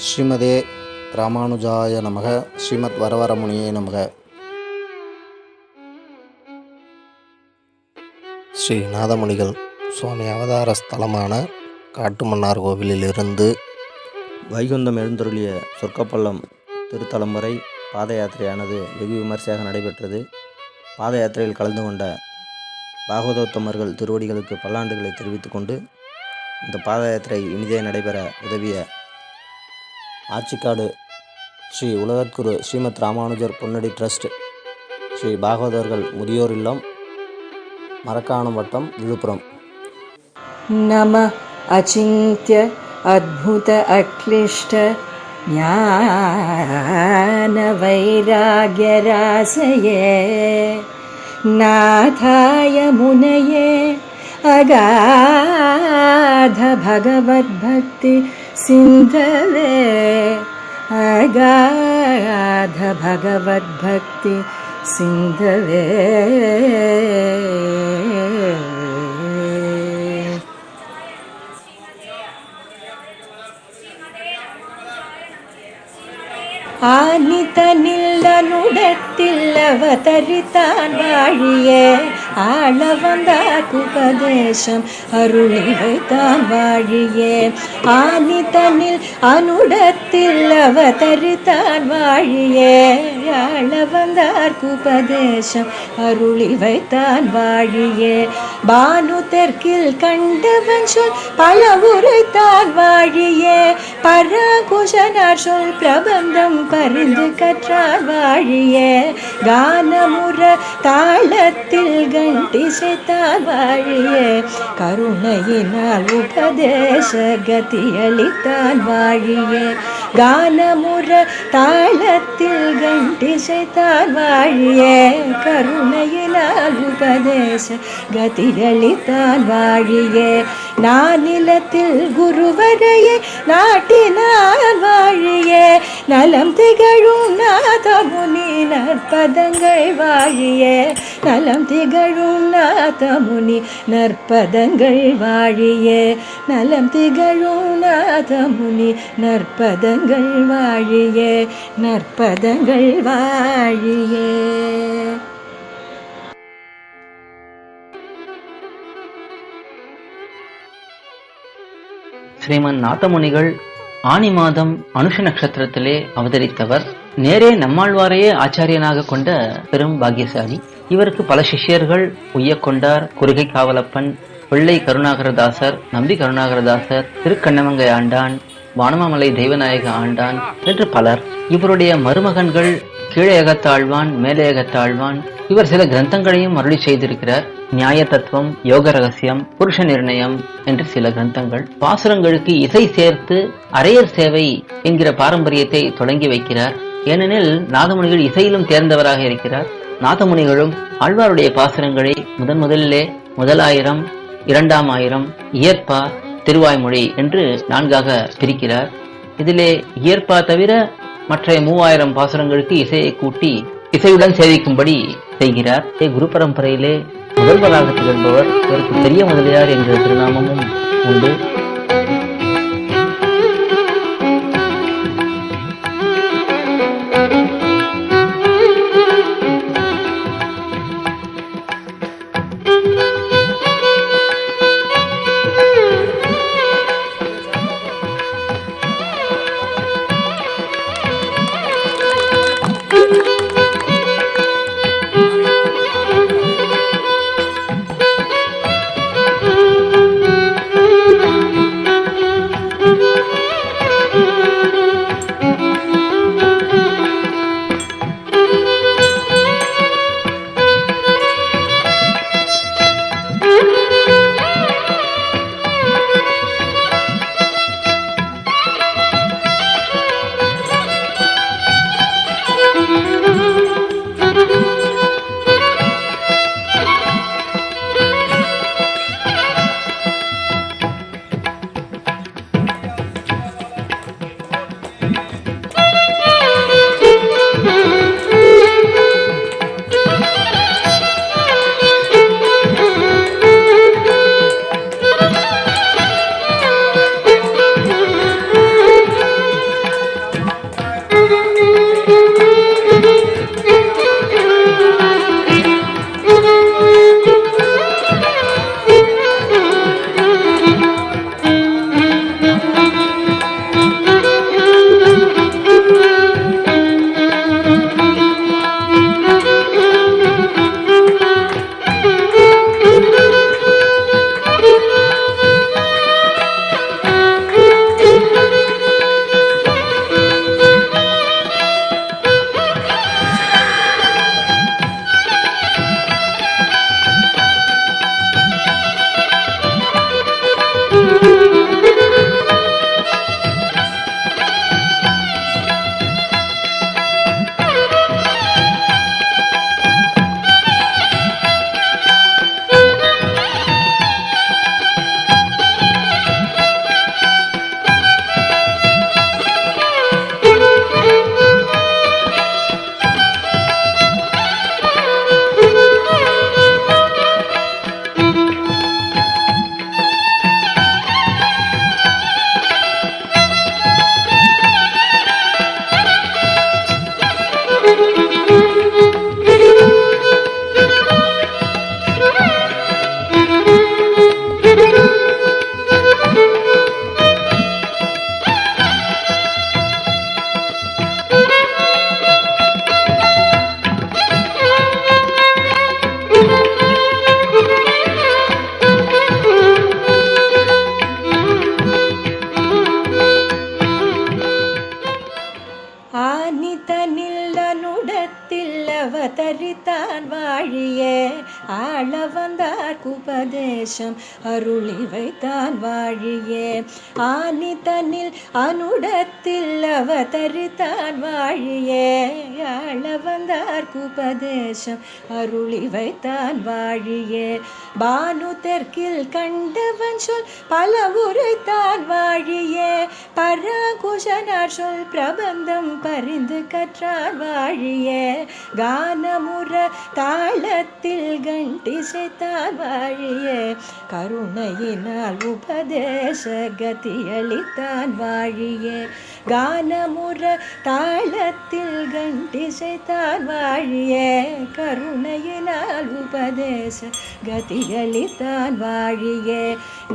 ஸ்ரீமதே ராமானுஜாய நமக. ஸ்ரீமத் வரவரமுனியே நமக. ஸ்ரீ நாதமுனிகள் சுவாமி அவதார ஸ்தலமான காட்டுமன்னார் கோவிலிலிருந்து வைகுந்தம் எழுந்தருளிய சொர்க்கப்பள்ளம் திருத்தலம் வரை பாத யாத்திரையானது வெகு விமர்சையாக நடைபெற்றது. பாத யாத்திரையில் கலந்து கொண்ட பாகவதோத்தமர்கள் திருவடிகளுக்கு பல்லாண்டுகளை தெரிவித்துக் கொண்டு இந்த பாத யாத்திரை இனிதே நடைபெற உதவிய ஆச்சிக்காடு ஸ்ரீ உலகத்குரு ஸ்ரீமத் ராமானுஜர் பொன்னடி ட்ரஸ்ட், ஸ்ரீ பாகவதர்கள் முதியோர் இல்லம், மரக்காணம் வட்டம், விழுப்புரம். நம அச்சிந்த்ய அத்புத அக்லிஷ்ட ஞான வைராக்ய ராசயே நாதாய முனயே அகாத பகவத்பக்தி சிந்தவே அகாத பகவத்பக்தி சிந்தவே. ஆனிதனில் அனுடத்தில் அவதரித்தான் வாழியே ஆள வந்தார் உபதேசம் அருளி வைத்தான் வாழியே. ஆனிதனில் அனுடத்தில் அவதரித்தான் வாழியே ஆள வந்தார் உபதேசம் அருளி வைத்தான் வாழியே. பானு தெற்கில் கண்டவன் சொல் பல உரைத்தான் வாழியே பராகுஷனார் சொல் பிரபந்தம் பரிந்து கற்றார் வாழியே. கானமுற தாளத்தில் கண்டிசைத்தார் வாழியே கருணையினால் உபதேச கதியளித்தான் வாழியே. கானமுற தாளத்தில் கண்டிசைத்தார் வாழியே கருணையினால் உபதேச கதியளித்தான் வாழியே. நானிலத்தில் குருவரையை நாட்டினார் வாழியே நலம் திகழும் நாதமுனி நற்பதங்கள் வாழியே. நலம் திகழும் நாதமுனி நற்பதங்கள் வாழியே. நலம் திகழும் நாதமுனி நற்பதங்கள் வாழியே. நற்பதங்கள் வாழியே. ஸ்ரீமன் நாதமுனிகள் ஆனி மாதம் அனுஷ நட்சத்திரத்திலே அவதரித்தவர். நேரே நம்மாழ்வாரையே ஆச்சாரியனாக கொண்ட பெரும் பாக்கியசாலி. இவருக்கு பல சிஷ்யர்கள் உய்யக்கொண்டார், குறுகை காவலப்பன், பிள்ளை கருணாகரதாசர், நம்பி கருணாகரதாசர், திருக்கண்ணமங்கை ஆண்டான், வானமாமலை தெய்வநாயக ஆண்டான் என்று பலர். இவருடைய மருமகன்கள் கீழையகத்தாழ்வான், மேலையகத்தாழ்வான். இவர் சில கிரந்தங்களையும் அருளி செய்திருக்கிறார். நியாய தத்துவம், யோக ரகசியம், புருஷ நிர்ணயம் என்று சில கிரந்தங்கள். பாசுரங்களுக்கு இசை சேர்த்து அரையர் சேவை என்கிற பாரம்பரியத்தை தொடங்கி வைக்கிறார். ஏனெனில் நாதமுனிகள் இசையிலும் தேர்ந்தவராக இருக்கிறார். நாதமுனிகளும் ஆழ்வாருடைய பாசுரங்களை முதலிலே முதலாயிரம், இரண்டாம் ஆயிரம், இயற்பா, திருவாய்மொழி என்று 4ஆக பிரிக்கிறார். இதிலே இயற்பா தவிர மற்ற 3000 பாசுரங்களுக்கு இசையை கூட்டி இசையுடன் சேவிக்கும்படி செய்கிறார். குரு பரம்பரையிலே முதல்வராக திகழ்பவர். இவருக்கு பெரிய முதலியார் என்ற திருநாமமும் உண்டு. அவதரித்தான் வாழியே ஆள வந்தார்க்கு உபதேசம் அருளி வைத்தான் வாழியே ஆனி தன்னில் அனுடத்தில் அவதரித்தான் வாழியே ஆள வந்தார்க்கு உபதேசம் அருளி வைத்தான் வாழியே பானு தெற்கில் கண்டவன் சொல் பல உரைத்தான் வாழியே பராகுஷனார் சொல் பிரபந்தம் பரிந்து கற்றார் வாழியே கானமுற தாளத்தில் கண்டிசைத்தார் வாழியே கருணையினால் உபதேச கதியளித்தான் வாழியே கானமுற தாளத்தில் கண்டிசைத்தார் வாழியே கருணையினால் உபதேச கதியளித்தான் வாழியே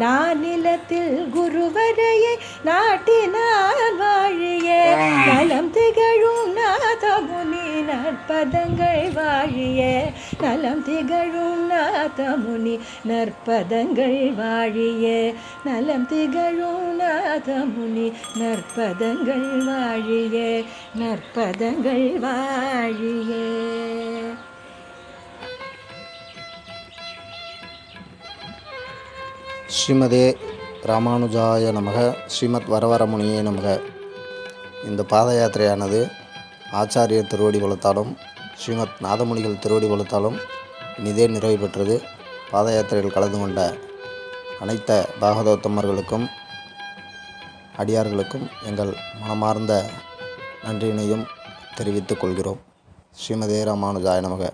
நானிலத்தில் குருவரையை நாட்டினான் வாழியே நலம் திகழும் நாதமுனி நற்பதங்கள் வாழியே நலம் திகழும் நாதமுனி நற்பதங்கள் வாழியே நலம் திகழும் நாதமுனி நற்பதங்கள் வாழியே நற்பதங்கள் வாழியே. ஸ்ரீமதே ராமானுஜாய நமக. ஸ்ரீமத் வரவரமுனியே நமக. இந்த பாத யாத்திரையானது ஆச்சாரியர் திருவடி வளத்தாலும் ஸ்ரீமத் நாதமுனிகள் திருவடி வளத்தாலும் இனிதே நிறைவு பெற்றது. பாத யாத்திரையில் கலந்து கொண்ட அனைத்த பாகவதோத்தமர்களுக்கும் அடியார்களுக்கும் எங்கள் மனமார்ந்த நன்றியினையும் தெரிவித்துக் கொள்கிறோம். ஸ்ரீமதே ராமானுஜாய நமக.